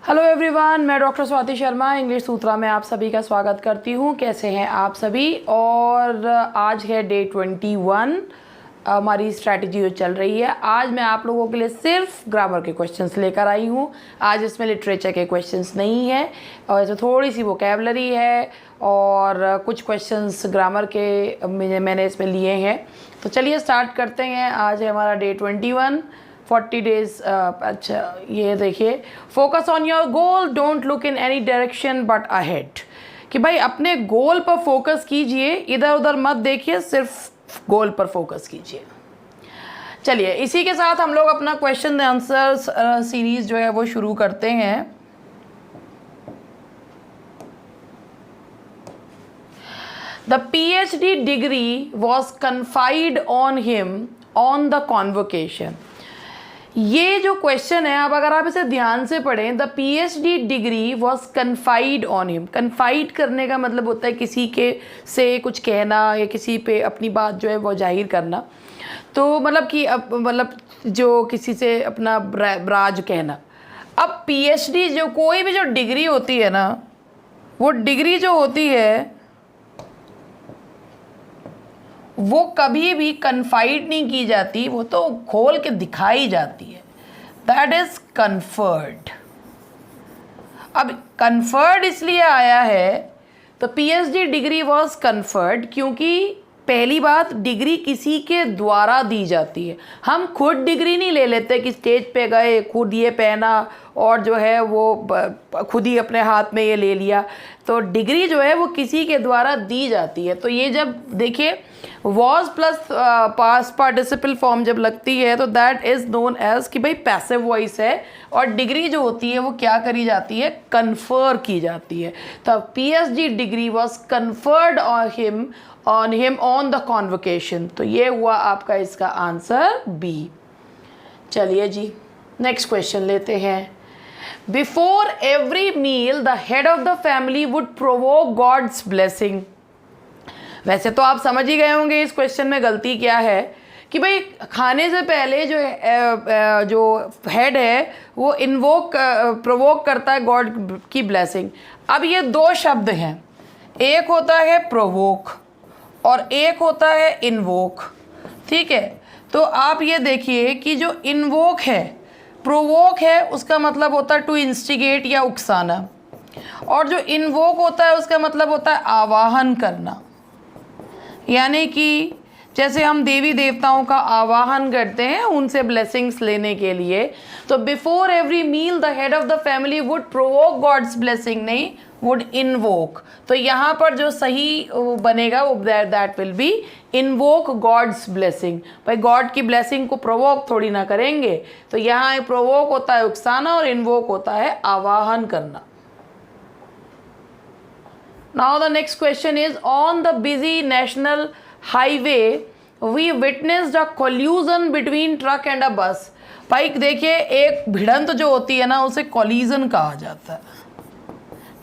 Hello everyone, मैं doctor Swati Sharma English सूत्रा में आप सभी का स्वागत करती हूँ। कैसे हैं आप सभी? और आज है डे 21 हमारी स्ट्रैटेजी जो चल रही है। आज मैं आप लोगों के लिए सिर्फ ग्रामर के क्वेश्चंस लेकर आई हूँ। आज इसमें लिटरेचर के क्वेश्चंस नहीं है और ऐसे थोड़ी सी वोकैबलरी है और कुछ क्वेश्चंस ग्रामर के मैंने इसमें लिए हैं। तो चलिए स्टार्ट करते हैं। आज है हमारा डे 21 40 डेज। अच्छा, ये देखिए, focus on your goal, don't look in any direction but ahead. कि भाई अपने गोल पर फोकस कीजिए, इधर उधर मत देखिए, सिर्फ गोल पर फोकस कीजिए। चलिए, इसी के साथ हम लोग अपना क्वेश्चन आंसर सीरीज जो है वो शुरू करते हैं। The PhD degree was conferred on him on the convocation। ये जो क्वेश्चन है, अब अगर आप इसे ध्यान से पढ़ें, the PhD degree was confide on him. Confide करने का मतलब होता है किसी के से कुछ कहना या किसी पे अपनी बात जो है वो जाहिर करना। तो मतलब कि अब मतलब जो किसी से अपना राज कहना। अब PhD जो कोई भी जो डिग्री होती है ना, वो डिग्री जो होती है वो कभी भी कन्फाइड नहीं की जाती, वो तो खोल के दिखाई जाती है। That is conferred. अब कन्फर्ड इसलिए आया है, तो PhD डिग्री वॉज कन्फर्ड, क्योंकि पहली बात, डिग्री किसी के द्वारा दी जाती है। हम खुद डिग्री नहीं ले लेते कि स्टेज पे गए, खुद ये पहना और जो है वो खुद ही अपने हाथ में ये ले लिया। तो डिग्री जो है वो किसी के द्वारा दी जाती है। तो ये जब देखिए was plus past participle form जब लगती है तो दैट इज़ नोन एज कि भाई पैसिव वॉइस है, और डिग्री जो होती है वो क्या करी जाती है, कन्फर की जाती है। तो PhD degree was conferred on him on the convocation. तो ये हुआ आपका इसका आंसर बी। चलिए जी, नेक्स्ट क्वेश्चन लेते हैं। Before every meal the head of the family would provoke God's blessing. वैसे तो आप समझ ही गए होंगे इस क्वेश्चन में गलती क्या है, कि भाई खाने से पहले जो हेड है वो प्रोवोक करता है गॉड की ब्लेसिंग। अब ये दो शब्द हैं, एक होता है प्रोवोक और एक होता है इन्वोक। ठीक है, तो आप ये देखिए कि जो इन्वोक है, प्रोवोक है, उसका मतलब होता है टू इंस्टिगेट या उकसाना, और जो इन्वोक होता है उसका मतलब होता है आवाहन करना। यानी कि जैसे हम देवी देवताओं का आवाहन करते हैं उनसे ब्लेसिंग्स लेने के लिए। तो before every meal the head of the family would provoke God's blessing, नहीं, वुड इन्वोक। तो यहाँ पर जो सही बनेगा वो that will be invoke God's blessing. भाई गॉड की ब्लेसिंग को प्रोवोक थोड़ी ना करेंगे। तो यहाँ प्रोवोक होता है उकसाना और इन्वोक होता है आवाहन करना। Now the next question is, on the busy national highway we witnessed a collision between truck and a bus। भाई देखिए, एक भिड़ंत जो होती है ना उसे collision कहा जाता है।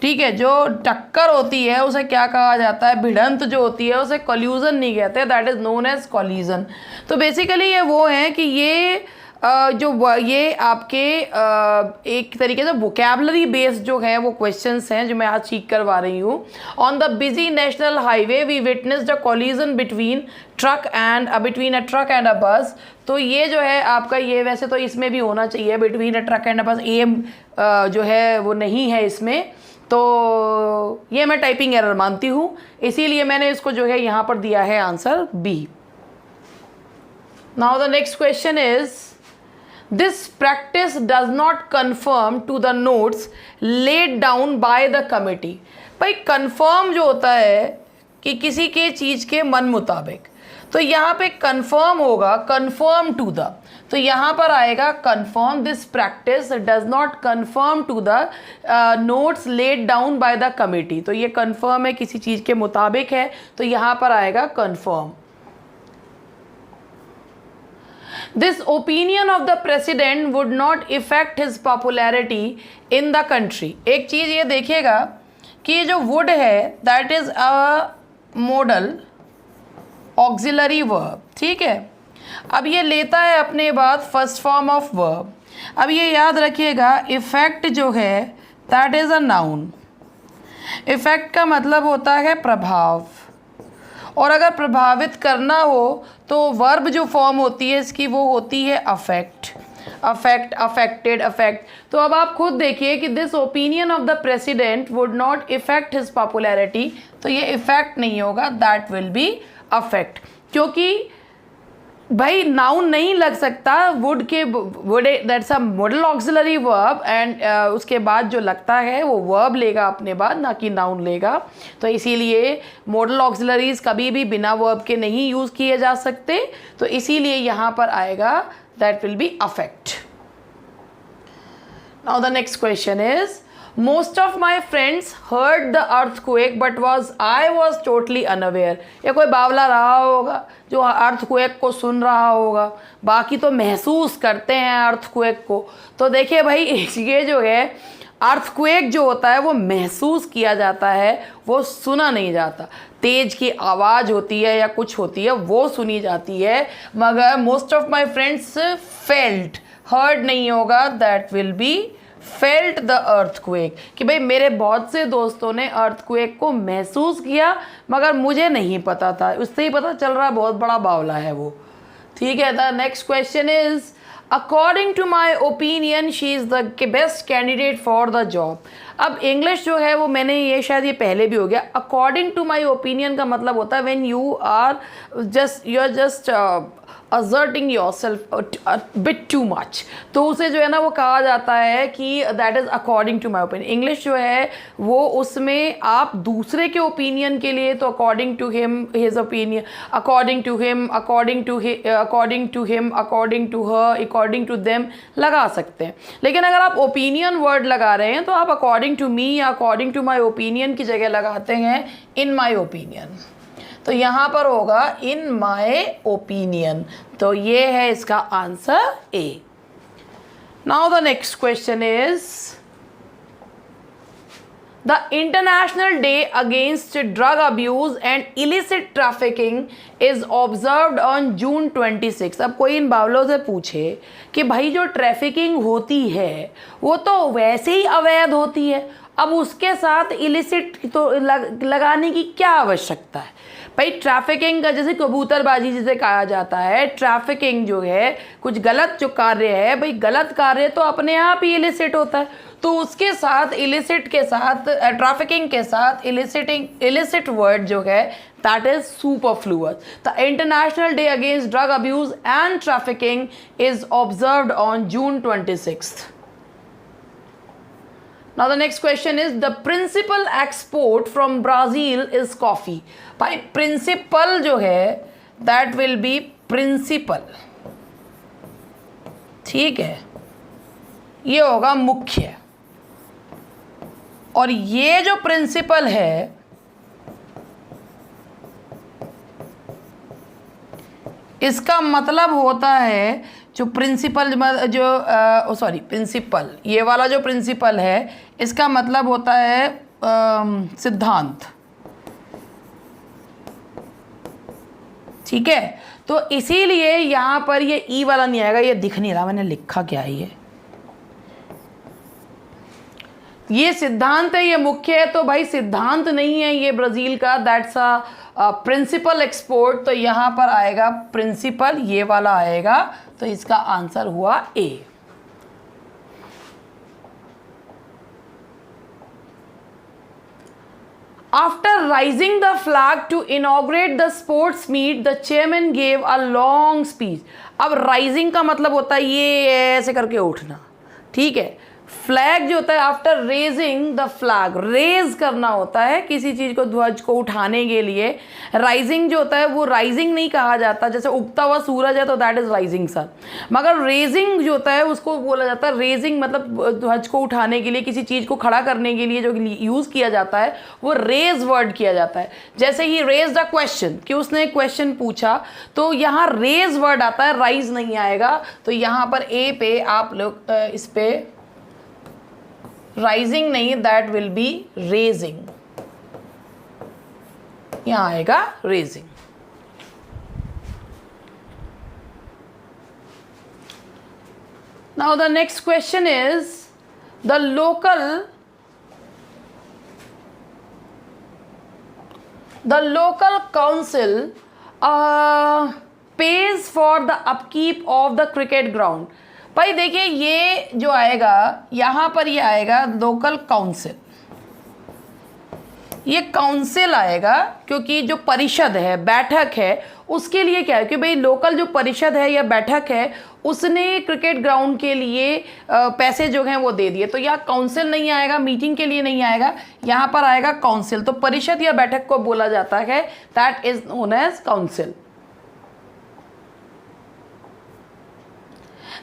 ठीक है, जो टक्कर होती है उसे क्या कहा जाता है, भिड़ंत जो होती है उसे collision नहीं कहते, that is known as collision। तो बेसिकली ये वो है कि ये ये आपके एक तरीके से वोकैबलरी बेस्ड जो है वो क्वेश्चंस हैं जो मैं आज सीख करवा रही हूँ। On the busy national highway we witnessed a collision between a truck and a bus. तो ये जो है आपका, ये वैसे तो इसमें भी होना चाहिए between a truck and a बस, एम जो है वो नहीं है इसमें, तो ये मैं टाइपिंग एरर मानती हूँ, इसीलिए मैंने इसको जो है यहाँ पर दिया है answer B. Now the next question is, this practice does not conform to the notes laid down by the committee। भाई confirm जो होता है कि किसी के चीज़ के मन मुताबिक, तो यहाँ पे confirm होगा conform to the, तो यहाँ पर आएगा confirm this practice does not conform to the notes laid down by the committee। तो ये confirm है, किसी चीज़ के मुताबिक है, तो यहाँ पर आएगा confirm। This opinion of the president would not affect his popularity in the country। एक चीज़ ये देखिएगा कि ये जो would है that is a modal auxiliary verb। ठीक है, अब ये लेता है अपने बाद फर्स्ट फॉर्म ऑफ वर्ब। अब ये याद रखिएगा, इफ़ेक्ट जो है that is a noun. Effect का मतलब होता है प्रभाव, और अगर प्रभावित करना हो तो वर्ब जो फॉर्म होती है इसकी वो होती है अफेक्ट, अफेक्ट, अफेक्टेड, अफेक्ट। तो अब आप खुद देखिए कि this opinion of the president would not effect his popularity, तो ये इफेक्ट नहीं होगा, दैट विल बी अफेक्ट। क्योंकि भाई नाउन नहीं लग सकता, वुड के would that's a model auxiliary verb, and उसके बाद जो लगता है वो वर्ब लेगा अपने बाद, ना कि नाउन लेगा। तो इसीलिए मॉडल ऑक्सिलरीज कभी भी बिना वर्ब के नहीं यूज़ किए जा सकते, तो इसीलिए यहाँ पर आएगा that will B affect. Now the next question is Most of my friends heard the earthquake but I was totally unaware। ये कोई बावला रहा होगा जो अर्थक्वेक को सुन रहा होगा, बाकी तो महसूस करते हैं अर्थक्वेक को। तो देखिए भाई ये जो है अर्थक्वेक जो होता है वो महसूस किया जाता है, वो सुना नहीं जाता। तेज की आवाज़ होती है या कुछ होती है वो सुनी जाती है, मगर most of my friends felt, heard नहीं होगा, that will be felt the earthquake. कि भाई मेरे बहुत से दोस्तों ने अर्थक्वेक को महसूस किया मगर मुझे नहीं पता था, उससे ही पता चल रहा बहुत बड़ा बावला है वो। ठीक है, the next question is according to my opinion she is the best candidate for the job. अब इंग्लिश जो है वो मैंने ये शायद ये पहले भी हो गया। अकॉर्डिंग टू माई ओपिनियन का मतलब होता है when you are just asserting yourself a bit too much, तो उसे जो है ना वो कहा जाता है कि that is according to my opinion। English जो है वो उसमें आप दूसरे के ओपिनियन के लिए तो according to him, his opinion, according to him, according to him, according to her, according to them लगा सकते हैं। लेकिन अगर आप ओपिनियन वर्ड लगा रहे हैं तो आप according to me या according to my opinion की जगह लगाते हैं in my opinion। तो यहाँ पर होगा इन माई ओपिनियन, तो ये है इसका answer A. Now the next question is the international day against drug abuse and illicit trafficking is observed on June 26। अब कोई इन बावलों से पूछे कि भाई जो ट्रैफिकिंग होती है वो तो वैसे ही अवैध होती है, अब उसके साथ इलिसिट तो लगाने की क्या आवश्यकता है। भाई ट्रैफिकिंग का जैसे कबूतरबाजी जिसे कहा जाता है, ट्रैफिकिंग जो है कुछ गलत जो कार्य है, भाई गलत कार्य तो अपने आप ही इलिसिट होता है, तो उसके साथ इलिसिट के साथ ट्रैफिकिंग के साथ इलिसिट वर्ड जो है that is superfluous. The international day against drug abuse and trafficking is observed on June 26। Now the next question is the principal export from Brazil is coffee। भाई principal जो है that will be principal, ठीक है, ये होगा मुख्य, और ये जो principal है इसका मतलब होता है जो प्रिंसिपल जो सॉरी प्रिंसिपल, ये वाला जो प्रिंसिपल है इसका मतलब होता है सिद्धांत, ठीक है। तो इसीलिए यहाँ पर ये ई वाला नहीं आएगा, ये दिख नहीं रहा मैंने लिखा क्या है, ये सिद्धांत है, ये मुख्य है, तो भाई सिद्धांत नहीं है ये ब्राज़ील का, दैट्स अ प्रिंसिपल एक्सपोर्ट, तो यहाँ पर आएगा प्रिंसिपल, ये वाला आएगा, तो इसका आंसर हुआ ए। After raising the flag to inaugurate the sports meet, the chairman gave a long speech। अब राइजिंग का मतलब होता है ये ऐसे करके उठना, ठीक है। फ्लैग जो होता है after raising the flag, raise करना होता है किसी चीज़ को, ध्वज को उठाने के लिए। राइजिंग जो होता है वो राइजिंग नहीं कहा जाता, जैसे उगता हुआ सूरज है तो दैट इज़ राइजिंग सन, मगर रेजिंग जो होता है उसको बोला जाता है, रेजिंग मतलब ध्वज को उठाने के लिए, किसी चीज़ को खड़ा करने के लिए जो यूज़ किया जाता है वो रेज वर्ड किया जाता है। जैसे ही रेज्ड अ क्वेश्चन, कि उसने एक क्वेश्चन पूछा, तो यहाँ रेज वर्ड आता है, राइज नहीं आएगा, तो यहाँ पर ए पे आप लोग इस पे राइजिंग नहीं, दैट विल बी रेजिंग, यहां आएगा raising. Now the next question is the local the local council page for the upkeep of the cricket ground. भाई देखिए ये जो आएगा यहाँ पर ये आएगा लोकल काउंसिल, ये काउंसिल आएगा क्योंकि जो परिषद है, बैठक है, उसके लिए क्या है कि भाई लोकल जो परिषद है या बैठक है उसने क्रिकेट ग्राउंड के लिए पैसे जो हैं वो दे दिए। तो यहाँ काउंसिल नहीं आएगा, मीटिंग के लिए नहीं आएगा, यहाँ पर आएगा काउंसिल। तो परिषद या बैठक को बोला जाता है that is known as council.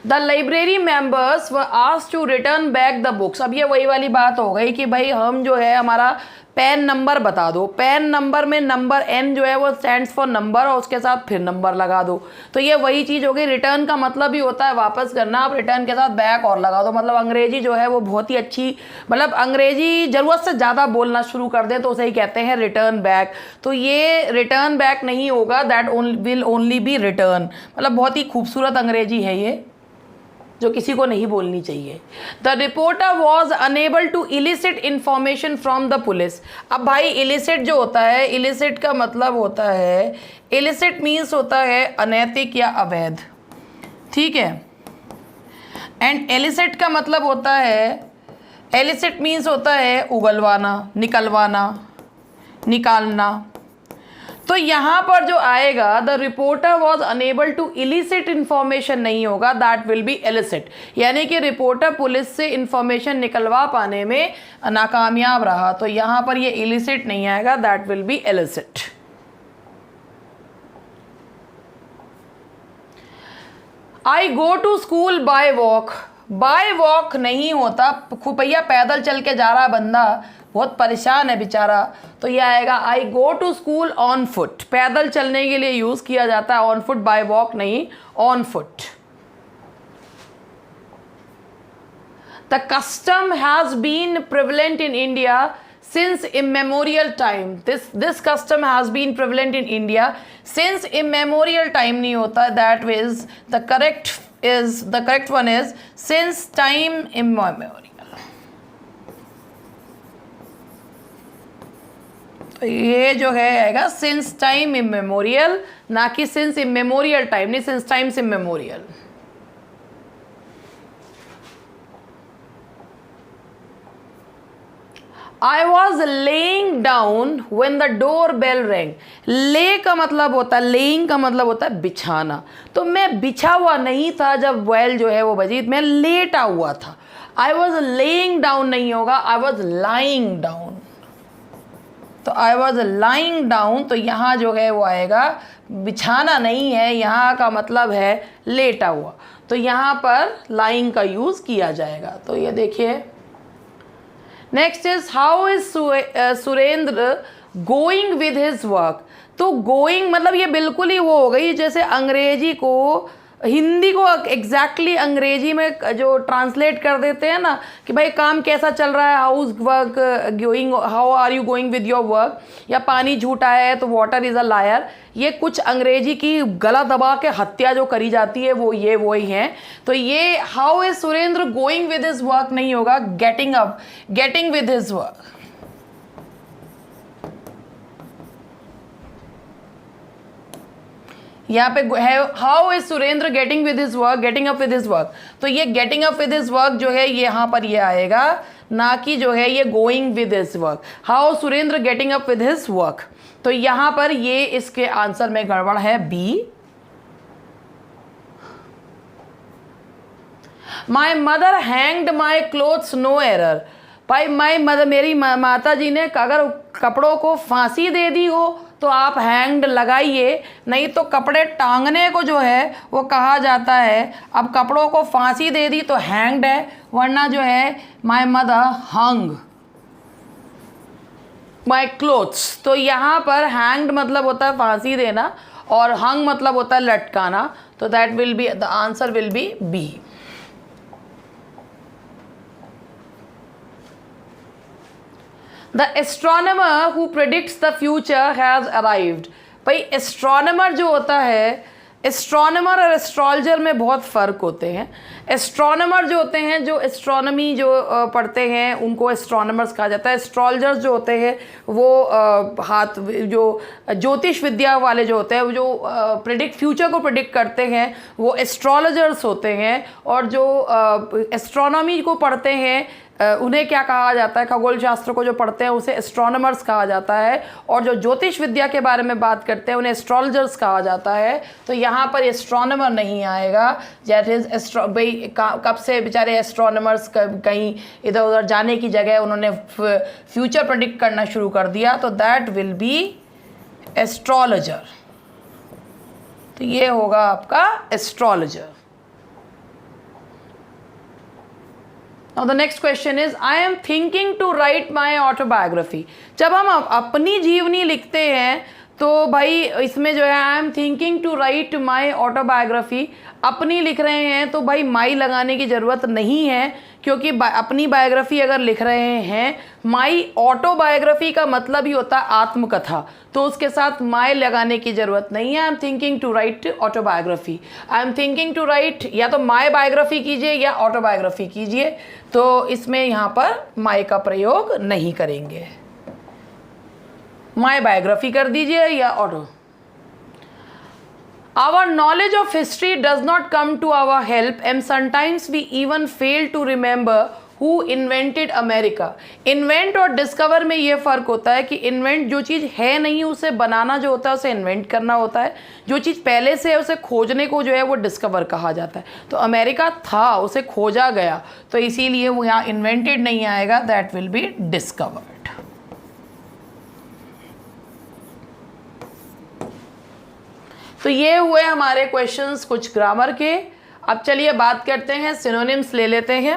The library members were asked to return back the books. अब ये वही वाली बात हो गई कि भाई हम जो है हमारा पैन नंबर बता दो, पैन नंबर में नंबर एन जो है वो स्टैंड्स फॉर नंबर और उसके साथ फिर नंबर लगा दो। तो ये वही चीज़ हो गई। रिटर्न का मतलब ही होता है वापस करना, आप रिटर्न के साथ बैक और लगा दो। मतलब अंग्रेजी जो है वो बहुत ही अच्छी, मतलब अंग्रेजी ज़रूरत से ज़्यादा बोलना शुरू कर दे तो उसे ही कहते हैं रिटर्न बैक। तो ये रिटर्न बैक नहीं होगा, that will only be return. मतलब बहुत ही खूबसूरत अंग्रेजी है ये जो किसी को नहीं बोलनी चाहिए। The reporter was unable to illicit information from the police. अब भाई इलिसिट जो होता है, इलिसिट का मतलब होता है, इलिसिट मीन्स होता है अनैतिक या अवैध, ठीक है। एंड एलिसिट का मतलब होता है, एलिसिट मीन्स होता है उगलवाना, निकलवाना, निकालना। तो यहाँ पर जो आएगा the reporter was unable to illicit information नहीं होगा, दैट विल बी एलिसिट। यानी कि रिपोर्टर पुलिस से इंफॉर्मेशन निकलवा पाने में नाकामयाब रहा, तो यहाँ पर ये इलिसिट नहीं आएगा, that will be elicit. I go to school by walk. By walk नहीं होता, भैया पैदल चल के जा रहा बंदा, बहुत परेशान है बेचारा, तो ये आएगा I go to school on foot. पैदल चलने के लिए यूज किया जाता है ऑन फुट, बाय वॉक नहीं, on foot. The custom has been prevalent in India since immemorial time। this custom has been prevalent in India since immemorial time नहीं होता, that is the correct one is since time immemorial। तो ये जो है आएगा since time immemorial, ना कि since immemorial time, नहीं since times immemorial। I was laying down when the doorbell rang। ले का मतलब होता है, laying का मतलब होता है बिछाना। तो मैं बिछा हुआ नहीं था जब बेल जो है वो बजी, मैं लेटा हुआ था। I was laying down नहीं होगा, I was lying down। तो I was lying down, तो यहाँ जो है वो आएगा बिछाना नहीं है, यहाँ का मतलब है लेटा हुआ, तो यहाँ पर lying का यूज़ किया जाएगा। तो ये देखिए next is how is Surendra going with his work. तो गोइंग मतलब ये बिल्कुल ही वो हो गई जैसे अंग्रेजी को हिंदी को एग्जैक्टली अंग्रेजी में जो ट्रांसलेट कर देते हैं ना कि भाई काम कैसा चल रहा है, how is work going, how are you going with your work, या पानी झूठा है तो वाटर इज़ अ लायर। ये कुछ अंग्रेजी की गला दबा के हत्या जो करी जाती है वो ये वही हैं। तो ये how is Surendra going with his work नहीं होगा, getting up, getting with his work. यहाँ पे है how is Surendra getting with his work, getting up with his work. तो ये getting up with his work जो है ये यहाँ पर ये आएगा, ना कि जो है ये going with his work. How Surendra getting up with his work, तो यहाँ पर ये इसके आंसर में गड़बड़ है B. My mother hanged my clothes no error. भाई माई मदर, मेरी माता जी ने अगर कपड़ों को फांसी दे दी हो तो आप हैंग्ड लगाइए, नहीं तो कपड़े टांगने को जो है वो कहा जाता है। अब कपड़ों को फांसी दे दी तो हैंग्ड है, वरना जो है my mother hung my clothes. तो यहाँ पर हैंग्ड मतलब होता है फांसी देना और हंग मतलब होता है लटकाना, तो that will be the answer will be B. The astronomer who predicts the future has arrived। भाई एस्ट्रोनॉमर जो होता है, एस्ट्रोनॉमर और एस्ट्रोलॉजर में बहुत फ़र्क होते हैं। एस्ट्रोनॉमर जो होते हैं, जो एस्ट्रोनॉमी जो पढ़ते हैं उनको एस्ट्रोनॉमर्स कहा जाता है। एस्ट्रोलॉजर्स जो होते हैं वो हाथ जो ज्योतिष विद्या वाले जो होते हैं, वो जो फ्यूचर को प्रिडिक्ट करते हैं वो एस्ट्रोलॉजर्स होते हैं। और जो एस्ट्रोनॉमी को पढ़ते हैं उन्हें क्या कहा जाता है, खगोल शास्त्र को जो पढ़ते हैं उसे एस्ट्रोनॉमर्स कहा जाता है। और जो ज्योतिष विद्या के बारे में बात करते हैं उन्हें एस्ट्रोलॉजर्स कहा जाता है। तो यहाँ पर एस्ट्रोनॉमर नहीं आएगा। दैट इज भाई कब से बेचारे एस्ट्रोनॉमर्स कहीं इधर उधर जाने की जगह उन्होंने फ्यूचर प्रेडिक्ट करना शुरू कर दिया, तो दैट विल बी एस्ट्रोलॉजर। तो ये होगा आपका astrologer. Now the next question is, I am thinking to write my autobiography. जब हम अपनी जीवनी लिखते हैं तो भाई इसमें जो है I am thinking to write my autobiography, अपनी लिख रहे हैं तो भाई माई लगाने की ज़रूरत नहीं है, क्योंकि अपनी बायोग्राफी अगर लिख रहे हैं, माई ऑटोबायोग्राफी का मतलब ही होता है आत्मकथा, तो उसके साथ माई लगाने की ज़रूरत नहीं है। I am thinking to write autobiography, I am thinking to write, या तो माई बायोग्राफी कीजिए या ऑटोबायोग्राफी कीजिए, तो इसमें यहाँ पर माई का प्रयोग नहीं करेंगे। माई बायोग्राफी कर दीजिए या auto. Our knowledge of history does not come to our help and sometimes we even fail to remember who invented America. Invent और discover में ये फ़र्क होता है कि invent जो चीज़ है नहीं उसे बनाना जो होता है उसे invent करना होता है, जो चीज़ पहले से है उसे खोजने को जो है वो discover कहा जाता है। तो अमेरिका था, उसे खोजा गया, तो इसीलिए वो यहाँ invented नहीं आएगा, that will be discovered। तो ये हुए हमारे क्वेश्चंस कुछ ग्रामर के। अब चलिए बात करते हैं, सिनोनिम्स ले लेते हैं।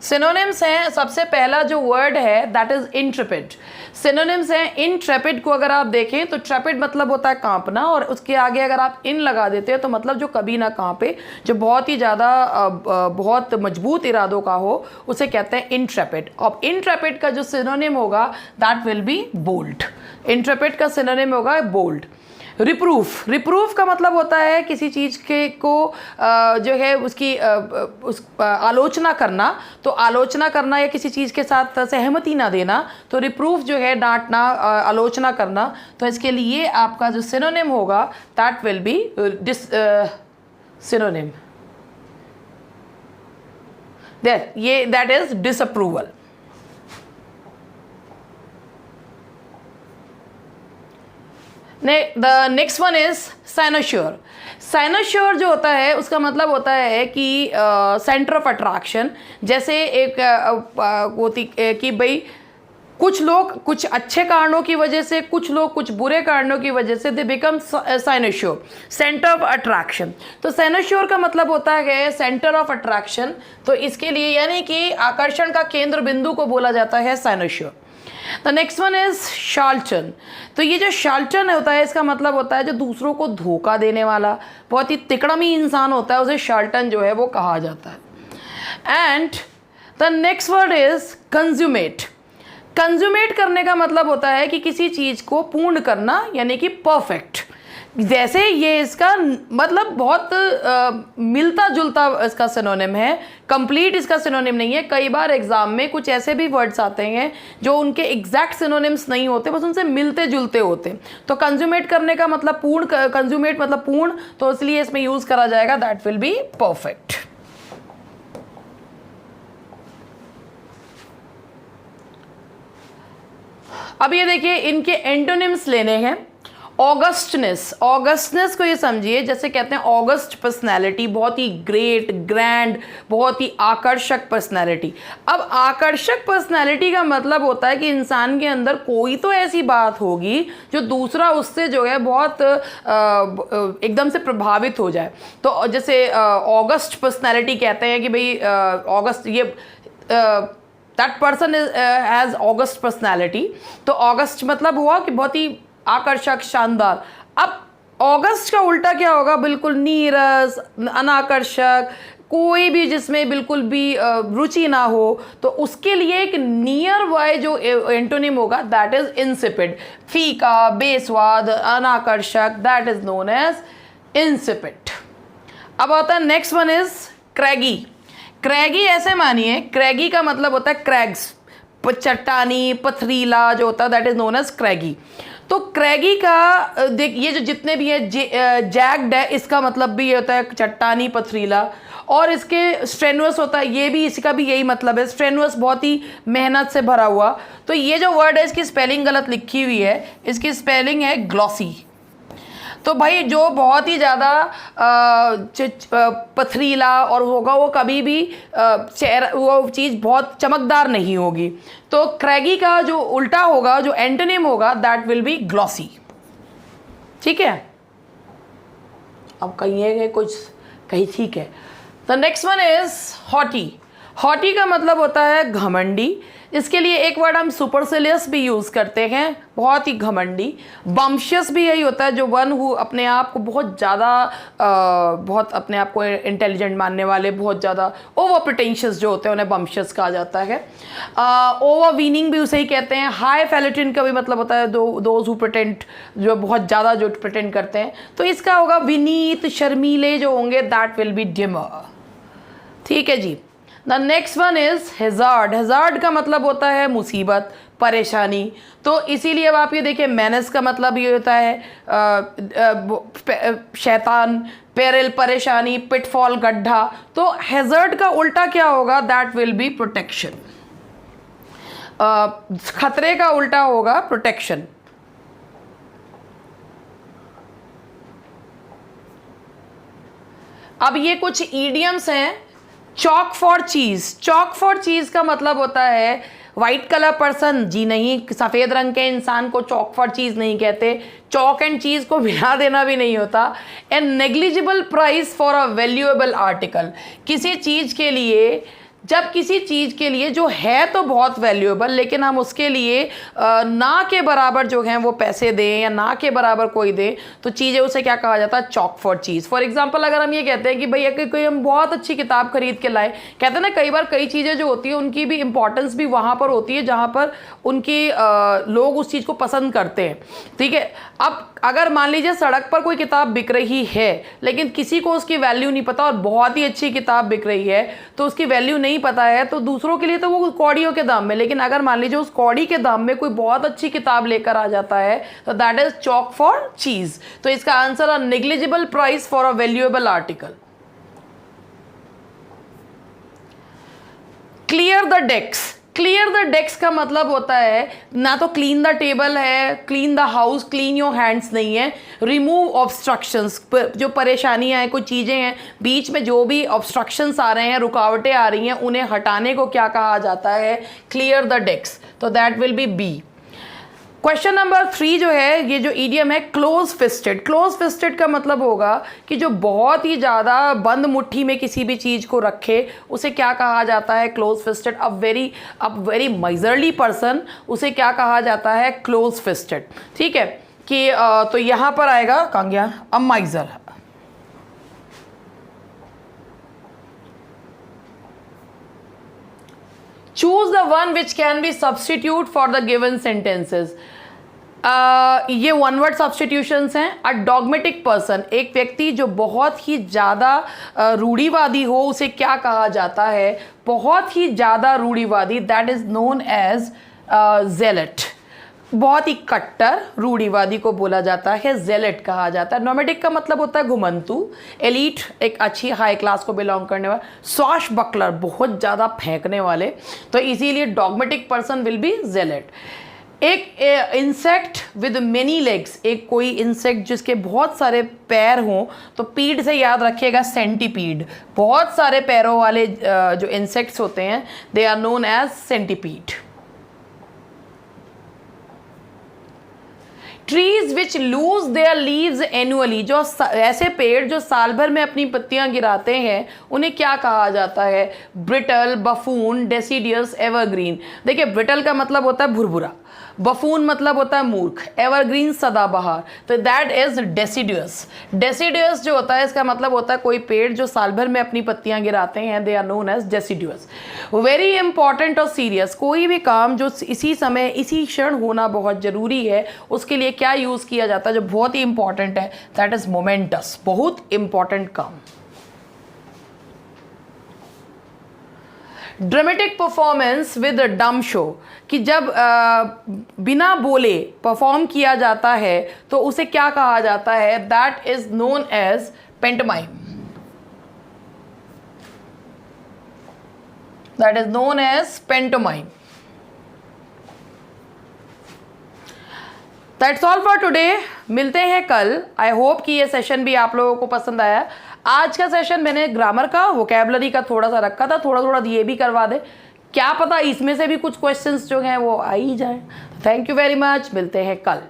सिनोनिम्स हैं, सबसे पहला जो वर्ड है दैट इज इंट्रेपिड। सिनोनिम्स हैं, इंट्रेपिड को अगर आप देखें तो ट्रेपिड मतलब होता है कांपना, और उसके आगे अगर आप इन लगा देते हैं तो मतलब जो कभी ना कांपे, जो बहुत ही ज़्यादा बहुत मजबूत इरादों का हो, उसे कहते हैं इंट्रेपिड। अब इंट्रेपिड का जो सिनोनिम होगा that will be bold. Intrepid का सिनोनिम होगा बोल्ड। रिप्रूफ, रिप्रूफ का मतलब होता है किसी चीज़ के को जो है उसकी आलोचना करना, तो आलोचना करना या किसी चीज़ के साथ सहमति ना देना, तो रिप्रूफ जो है डांटना, आलोचना करना। तो इसके लिए आपका जो सिनोनिम होगा that will be synonym that is disapproval. The next one is cynosure. Cynosure जो होता है उसका मतलब होता है कि सेंटर ऑफ अट्रैक्शन। जैसे एक होती कि भाई कुछ लोग कुछ अच्छे कारणों की वजह से, कुछ लोग कुछ बुरे कारणों की वजह से they become cynosure, centre of attraction. तो साइनोश्योर का मतलब होता है सेंटर ऑफ अट्रैक्शन। तो इसके लिए यानी कि आकर्षण का केंद्र बिंदु को बोला जाता है cynosure. The next one is charlatan. तो ये जो शार्लटन होता है इसका मतलब होता है जो दूसरों को धोखा देने वाला, बहुत ही तिकड़मी इंसान होता है, उसे शार्लटन जो है वो कहा जाता है। And the next word is consummate. Consummate करने का मतलब होता है कि किसी चीज़ को पूर्ण करना, यानी कि परफेक्ट। जैसे ये इसका मतलब बहुत मिलता जुलता इसका सिनोनिम है, कंप्लीट इसका सिनोनिम नहीं है। कई बार एग्जाम में कुछ ऐसे भी वर्ड्स आते हैं जो उनके एग्जैक्ट सिनोनिम्स नहीं होते, बस उनसे मिलते जुलते होते। तो कंज्यूमेट करने का मतलब पूर्ण, कंज्यूमेट मतलब पूर्ण, तो इसलिए इसमें यूज करा जाएगा दैट विल बी परफेक्ट। अब ये देखिए इनके एंटोनिम्स लेने हैं। ऑगस्टनेस, ऑगस्टनेस को ये समझिए जैसे कहते हैं ऑगस्ट पर्सनैलिटी, बहुत ही ग्रेट, ग्रैंड, बहुत ही आकर्षक पर्सनैलिटी। अब आकर्षक पर्सनैलिटी का मतलब होता है कि इंसान के अंदर कोई तो ऐसी बात होगी जो दूसरा उससे जो है बहुत एकदम से प्रभावित हो जाए। तो जैसे ऑगस्ट पर्सनैलिटी कहते हैं कि भाई ऑगस्ट ये that person has August personality. तो ऑगस्ट मतलब हुआ कि बहुत ही आकर्षक, शानदार। अब ऑगस्ट का उल्टा क्या होगा? बिल्कुल नीरस, अनाकर्षक, कोई भी जिसमें बिल्कुल भी रुचि ना हो। तो उसके लिए एक नियर बाय जो एंटोनिम होगा दैट इज इंसिपिड। फीका, बेस्वाद, अनाकर्षक, that is known as insipid. अब आता है next one is craggy. Craggy ऐसे मानिए, क्रैगी का मतलब होता है क्रैग्स, चट्टानी, पथरीला जो होता है, दैट इज नोन एज क्रैगी। तो क्रैगी का देख, ये जो जितने भी है जैग्ड है, इसका मतलब भी ये होता है चट्टानी, पथरीला। और इसके स्ट्रेनुअस होता है, ये भी, इसका भी यही मतलब है, स्ट्रेनुअस बहुत ही मेहनत से भरा हुआ। तो ये जो वर्ड है इसकी स्पेलिंग गलत लिखी हुई है, इसकी स्पेलिंग है ग्लॉसी। तो भाई जो बहुत ही ज़्यादा पथरीला और होगा वो कभी भी वो चीज़ बहुत चमकदार नहीं होगी। तो क्रैगी का जो उल्टा होगा, जो एंटोनिम होगा, दैट विल बी ग्लॉसी। ठीक है, अब कहिए कुछ, कहीं ठीक है। The next one is haughty. Haughty का मतलब होता है घमंडी। इसके लिए एक वर्ड हम सुपरसिलियस भी यूज़ करते हैं, बहुत ही घमंडी। बम्शियस भी यही होता है, जो वन हु अपने आप को बहुत ज़्यादा बहुत अपने आप को इंटेलिजेंट मानने वाले, बहुत ज़्यादा ओवर प्रिटेंशियस जो होते हैं, उन्हें बम्शियस कहा जाता है। ओवर वीनिंग भी उसे ही कहते हैं। हाई फैलेटिन का भी मतलब होता है दोज हु प्रिटेंड, जो बहुत ज़्यादा जो प्रिटेंड करते हैं। तो इसका होगा विनीत, शर्मीले जो होंगे, दैट विल बी डिमर। ठीक है जी। The next one is hazard. Hazard का मतलब होता है मुसीबत, परेशानी। तो इसीलिए अब आप ये देखिए, मेनेस का मतलब ये होता है शैतान, पेरिल परेशानी, पिटफॉल गड्ढा। तो हेजार्ड का उल्टा क्या होगा, दैट विल बी प्रोटेक्शन। खतरे का उल्टा होगा प्रोटेक्शन। अब ये कुछ ईडियम्स हैं। Chalk for cheese. Chalk for cheese का मतलब होता है वाइट कलर पर्सन, जी नहीं, सफ़ेद रंग के इंसान को चॉक फॉर चीज़ नहीं कहते। चॉक एंड चीज़ को मिला देना भी नहीं होता। And negligible price for a valuable article. किसी चीज़ के लिए, जब किसी चीज़ के लिए जो है तो बहुत वैल्यूएबल, लेकिन हम उसके लिए ना के बराबर जो हैं वो पैसे दें या ना के बराबर कोई दे, तो चीज़ें, उसे क्या कहा जाता है, chalk for cheese. For example अगर हम ये कहते हैं कि भाई अगर कोई हम बहुत अच्छी किताब खरीद के लाए, कहते हैं ना कई बार कई चीज़ें जो होती है उनकी भी इंपॉर्टेंस भी वहाँ पर होती है जहाँ पर उनकी लोग उस चीज़ को पसंद करते हैं। ठीक है, अब अगर मान लीजिए सड़क पर कोई किताब बिक रही है, लेकिन किसी को उसकी वैल्यू नहीं पता, और बहुत ही अच्छी किताब बिक रही है तो उसकी वैल्यू नहीं पता है, तो दूसरों के लिए तो वो कौड़ियों के दाम में, लेकिन अगर मान लीजिए उस कौड़ी के दाम में कोई बहुत अच्छी किताब लेकर आ जाता है, तो दैट इज चॉक फॉर चीज। तो इसका आंसर है negligible price for a valuable article. Clear the desk. Clear the desk का मतलब होता है ना तो क्लीन द टेबल है, clean the house, clean your hands नहीं है। रिमूव ऑब्स्ट्रक्शंस, जो परेशानियां हैं, कोई चीज़ें हैं बीच में, जो भी ऑब्स्ट्रक्शंस आ रहे हैं, रुकावटें आ रही हैं, उन्हें हटाने को क्या कहा जाता है, क्लियर द डेस्क। तो that will be B. Question number 3 जो है, ये जो ईडियम है क्लोज फिस्टेड। क्लोज फिस्टेड का मतलब होगा कि जो बहुत ही ज़्यादा बंद मुट्ठी में किसी भी चीज़ को रखे, उसे क्या कहा जाता है, close fisted. A very miserly person, उसे क्या कहा जाता है, क्लोज फिस्टेड। ठीक है, कि तो यहाँ पर आएगा, कहाँ गया, a miser. Choose the one which can be substitute for the given sentences. ये वन वर्ड सब्सटीट्यूशंस हैं। अ डॉगमेटिक पर्सन, एक व्यक्ति जो बहुत ही ज़्यादा रूढ़िवादी हो, उसे क्या कहा जाता है, बहुत ही ज़्यादा रूढ़िवादी, that is known as zealot. बहुत ही कट्टर रूढ़िवादी को बोला जाता है जेलेट कहा जाता है। नॉमेडिक का मतलब होता है घुमंतु, एलीट एक अच्छी हाई क्लास को बिलोंग करने वाला, स्वॉश बकलर बहुत ज़्यादा फेंकने वाले, तो इसीलिए डॉगमेटिक पर्सन विल बी जेलेट। एक इंसेक्ट विद मेनी लेग्स, एक कोई इंसेक्ट जिसके बहुत सारे पैर हों, तो पीड से याद रखिएगा सेंटीपीड। बहुत सारे पैरों वाले जो इंसेक्ट्स होते हैं, they are known as centipede. Trees which lose their leaves annually, जो ऐसे पेड़ जो साल भर में अपनी पत्तियां गिराते हैं, उन्हें क्या कहा जाता है, ब्रिटल, बफून, डेसिडियस, एवरग्रीन। देखिए ब्रिटल का मतलब होता है भुरभुरा, बफून मतलब होता है मूर्ख, एवरग्रीन सदाबहार, तो दैट इज डेसिडियस। डेसिडियस जो होता है, इसका मतलब होता है कोई पेड़ जो साल भर में अपनी पत्तियां गिराते हैं, they are known as deciduous. Very important और सीरियस, कोई भी काम जो इसी समय इसी क्षण होना बहुत जरूरी है, उसके लिए क्या यूज किया जाता है जो बहुत ही इंपॉर्टेंट है, दैट इज मोमेंटस, बहुत इंपॉर्टेंट काम। ड्रामेटिक परफॉर्मेंस विद डम शो, कि जब बिना बोले परफॉर्म किया जाता है तो उसे क्या कहा जाता है? That is known as pantomime. That is known as pantomime. That's all for today. मिलते हैं कल. आई होप कि ये सेशन भी आप लोगों को पसंद आया. आज का सेशन मैंने ग्रामर का, वोकैबुलरी का थोड़ा सा रखा था, थोड़ा थोड़ा ये भी करवा दे, क्या पता इसमें से भी कुछ क्वेश्चंस जो हैं वो आ ही जाए. Thank you very much. मिलते हैं कल.